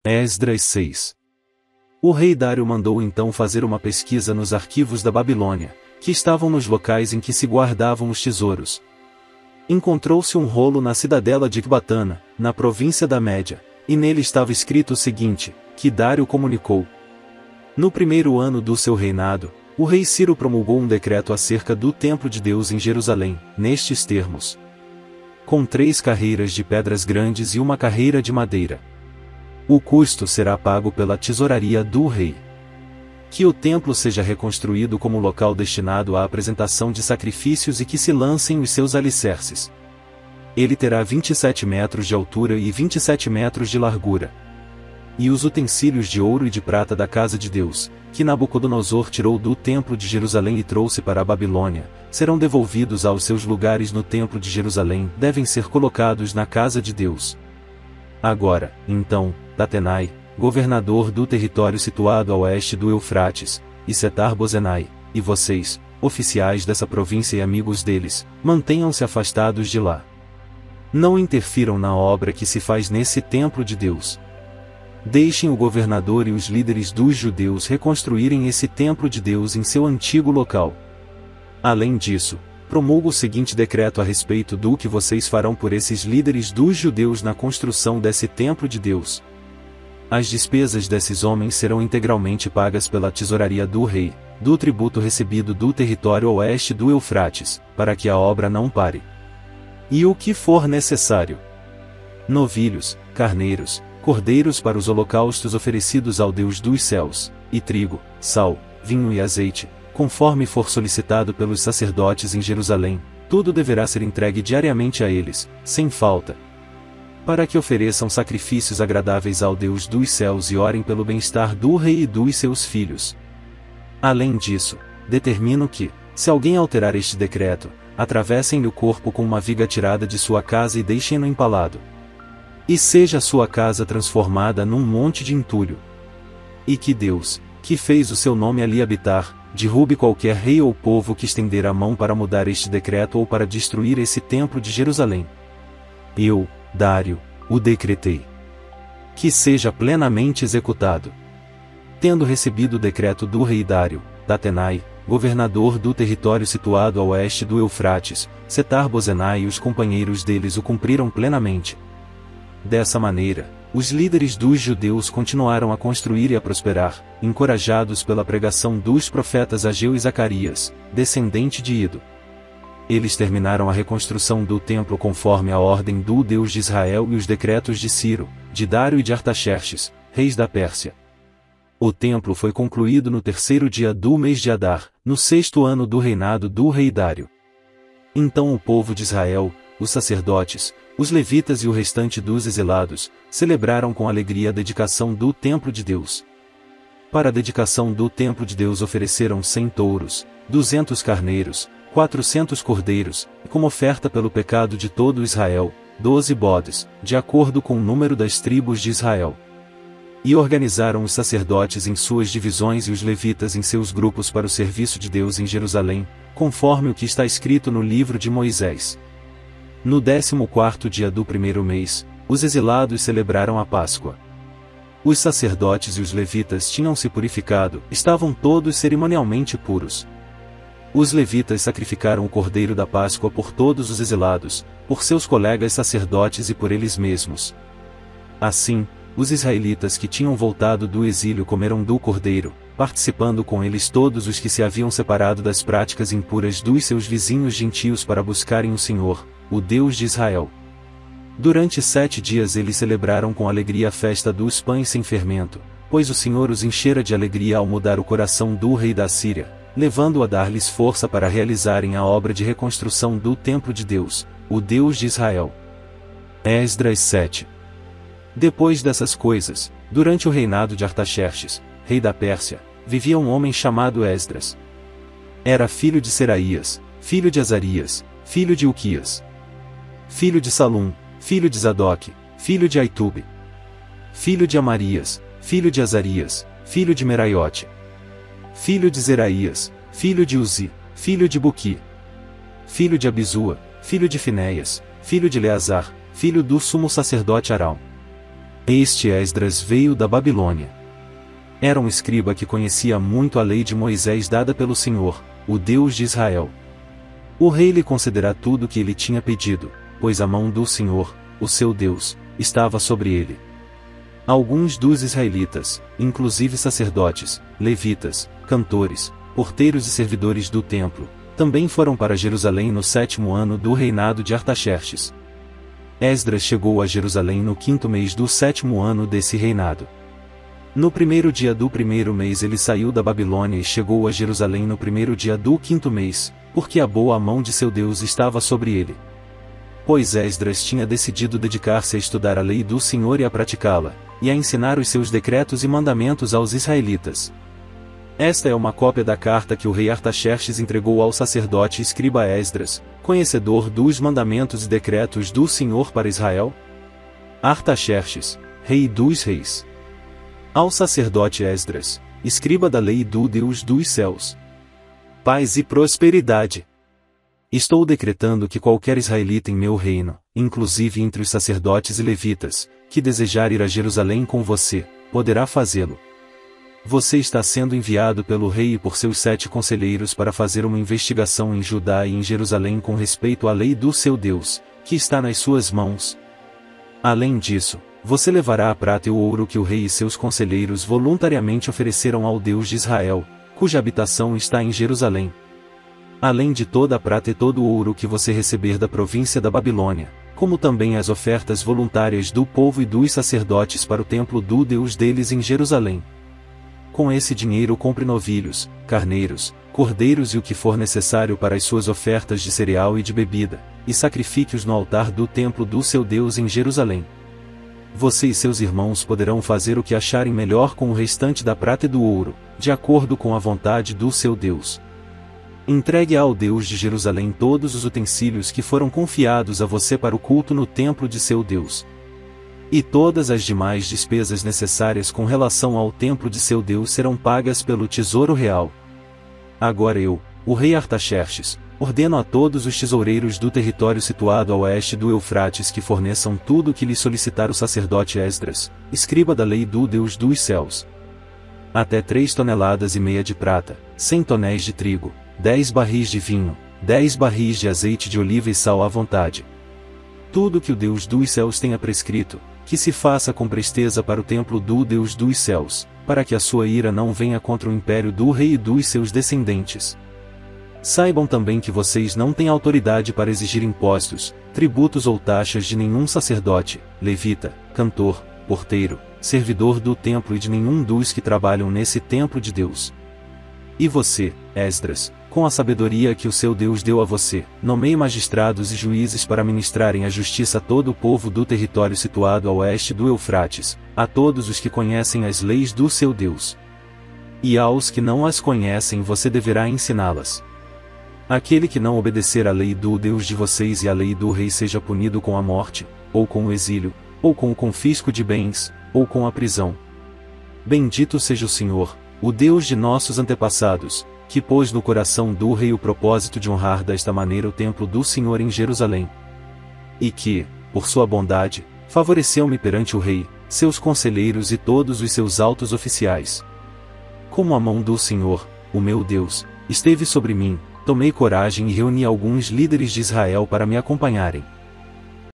Esdras 6. O rei Dário mandou então fazer uma pesquisa nos arquivos da Babilônia, que estavam nos locais em que se guardavam os tesouros. Encontrou-se um rolo na cidadela de Ecbatana, na província da Média, e nele estava escrito o seguinte, que Dário comunicou. No primeiro ano do seu reinado, o rei Ciro promulgou um decreto acerca do templo de Deus em Jerusalém, nestes termos. Com 3 carreiras de pedras grandes e uma carreira de madeira. O custo será pago pela tesouraria do rei. Que o templo seja reconstruído como local destinado à apresentação de sacrifícios e que se lancem os seus alicerces. Ele terá 27 metros de altura e 27 metros de largura. E os utensílios de ouro e de prata da casa de Deus, que Nabucodonosor tirou do templo de Jerusalém e trouxe para a Babilônia, serão devolvidos aos seus lugares no templo de Jerusalém, devem ser colocados na casa de Deus. Agora, então, Tatenai, governador do território situado a oeste do Eufrates, e Setar-Bozenai, e vocês, oficiais dessa província e amigos deles, mantenham-se afastados de lá. Não interfiram na obra que se faz nesse templo de Deus. Deixem o governador e os líderes dos judeus reconstruírem esse templo de Deus em seu antigo local. Além disso, promulgo o seguinte decreto a respeito do que vocês farão por esses líderes dos judeus na construção desse templo de Deus. As despesas desses homens serão integralmente pagas pela tesouraria do rei, do tributo recebido do território oeste do Eufrates, para que a obra não pare. E o que for necessário. Novilhos, carneiros, cordeiros para os holocaustos oferecidos ao Deus dos céus, e trigo, sal, vinho e azeite, conforme for solicitado pelos sacerdotes em Jerusalém, tudo deverá ser entregue diariamente a eles, sem falta. Para que ofereçam sacrifícios agradáveis ao Deus dos céus e orem pelo bem-estar do rei e dos seus filhos. Além disso, determino que, se alguém alterar este decreto, atravessem-lhe o corpo com uma viga tirada de sua casa e deixem-no empalado. E seja a sua casa transformada num monte de entulho. E que Deus, que fez o seu nome ali habitar, derrube qualquer rei ou povo que estender a mão para mudar este decreto ou para destruir esse templo de Jerusalém. Eu, Dário, o decretei. Que seja plenamente executado. Tendo recebido o decreto do rei Dário, Tatenai, governador do território situado a oeste do Eufrates, Setar-Bozenai e os companheiros deles o cumpriram plenamente. Dessa maneira, os líderes dos judeus continuaram a construir e a prosperar, encorajados pela pregação dos profetas Ageu e Zacarias, descendente de Ido. Eles terminaram a reconstrução do templo conforme a ordem do Deus de Israel e os decretos de Ciro, de Dário e de Artaxerxes, reis da Pérsia. O templo foi concluído no 3º dia do mês de Adar, no 6º ano do reinado do rei Dário. Então o povo de Israel, os sacerdotes, os levitas e o restante dos exilados, celebraram com alegria a dedicação do templo de Deus. Para a dedicação do templo de Deus ofereceram 100 touros, 200 carneiros, 400 cordeiros, e como oferta pelo pecado de todo Israel, 12 bodes, de acordo com o número das tribos de Israel. E organizaram os sacerdotes em suas divisões e os levitas em seus grupos para o serviço de Deus em Jerusalém, conforme o que está escrito no livro de Moisés. No 14º dia do 1º mês, os exilados celebraram a Páscoa. Os sacerdotes e os levitas tinham se purificado, estavam todos cerimonialmente puros. Os levitas sacrificaram o cordeiro da Páscoa por todos os exilados, por seus colegas sacerdotes e por eles mesmos. Assim, os israelitas que tinham voltado do exílio comeram do cordeiro, participando com eles todos os que se haviam separado das práticas impuras dos seus vizinhos gentios para buscarem o Senhor, o Deus de Israel. Durante 7 dias eles celebraram com alegria a festa dos pães sem fermento, pois o Senhor os enchera de alegria ao mudar o coração do rei da Síria, levando-o a dar-lhes força para realizarem a obra de reconstrução do templo de Deus, o Deus de Israel. Esdras 7. Depois dessas coisas, durante o reinado de Artaxerxes, rei da Pérsia, vivia um homem chamado Esdras. Era filho de Seraías, filho de Azarias, filho de Uquias, filho de Salum, filho de Zadoque, filho de Aitube, filho de Amarias, filho de Azarias, filho de Meraiote, filho de Zeraías, filho de Uzi, filho de Buqui, filho de Abizua, filho de Finéias, filho de Eleazar, filho do sumo sacerdote Arão, Este Esdras veio da Babilônia. Era um escriba que conhecia muito a lei de Moisés dada pelo Senhor, o Deus de Israel. O rei lhe concederá tudo o que ele tinha pedido, pois a mão do Senhor, o seu Deus, estava sobre ele. Alguns dos israelitas, inclusive sacerdotes, levitas, cantores, porteiros e servidores do templo, também foram para Jerusalém no 7º ano do reinado de Artaxerxes. Esdras chegou a Jerusalém no 5º mês do 7º ano desse reinado. No 1º dia do 1º mês ele saiu da Babilônia e chegou a Jerusalém no 1º dia do 5º mês, porque a boa mão de seu Deus estava sobre ele. Pois Esdras tinha decidido dedicar-se a estudar a lei do Senhor e a praticá-la, e a ensinar os seus decretos e mandamentos aos israelitas. Esta é uma cópia da carta que o rei Artaxerxes entregou ao sacerdote e escriba Esdras, conhecedor dos mandamentos e decretos do Senhor para Israel. Artaxerxes, rei dos reis. Ao sacerdote Esdras, escriba da lei do Deus dos céus. Paz e prosperidade. Estou decretando que qualquer israelita em meu reino, inclusive entre os sacerdotes e levitas, que desejar ir a Jerusalém com você, poderá fazê-lo. Você está sendo enviado pelo rei e por seus 7 conselheiros para fazer uma investigação em Judá e em Jerusalém com respeito à lei do seu Deus, que está nas suas mãos. Além disso, você levará a prata e o ouro que o rei e seus conselheiros voluntariamente ofereceram ao Deus de Israel, cuja habitação está em Jerusalém. Além de toda a prata e todo o ouro que você receber da província da Babilônia, como também as ofertas voluntárias do povo e dos sacerdotes para o templo do Deus deles em Jerusalém. Com esse dinheiro compre novilhos, carneiros, cordeiros e o que for necessário para as suas ofertas de cereal e de bebida, e sacrifique-os no altar do templo do seu Deus em Jerusalém. Você e seus irmãos poderão fazer o que acharem melhor com o restante da prata e do ouro, de acordo com a vontade do seu Deus. Entregue ao Deus de Jerusalém todos os utensílios que foram confiados a você para o culto no templo de seu Deus. E todas as demais despesas necessárias com relação ao templo de seu Deus serão pagas pelo tesouro real. Agora eu, o rei Artaxerxes, ordeno a todos os tesoureiros do território situado a oeste do Eufrates que forneçam tudo o que lhe solicitar o sacerdote Esdras, escriba da lei do Deus dos céus. Até 3,5 toneladas de prata, 100 tonéis de trigo, 10 barris de vinho, 10 barris de azeite de oliva e sal à vontade. Tudo que o Deus dos céus tenha prescrito, que se faça com presteza para o templo do Deus dos céus, para que a sua ira não venha contra o império do rei e dos seus descendentes. Saibam também que vocês não têm autoridade para exigir impostos, tributos ou taxas de nenhum sacerdote, levita, cantor, porteiro, servidor do templo e de nenhum dos que trabalham nesse templo de Deus. E você, Esdras, com a sabedoria que o seu Deus deu a você, nomeie magistrados e juízes para ministrarem a justiça a todo o povo do território situado a oeste do Eufrates, a todos os que conhecem as leis do seu Deus. E aos que não as conhecem você deverá ensiná-las. Aquele que não obedecer à lei do Deus de vocês e à lei do rei seja punido com a morte, ou com o exílio, ou com o confisco de bens, ou com a prisão. Bendito seja o Senhor, o Deus de nossos antepassados, que pôs no coração do rei o propósito de honrar desta maneira o templo do Senhor em Jerusalém. E que, por sua bondade, favoreceu-me perante o rei, seus conselheiros e todos os seus altos oficiais. Como a mão do Senhor, o meu Deus, esteve sobre mim, tomei coragem e reuni alguns líderes de Israel para me acompanharem.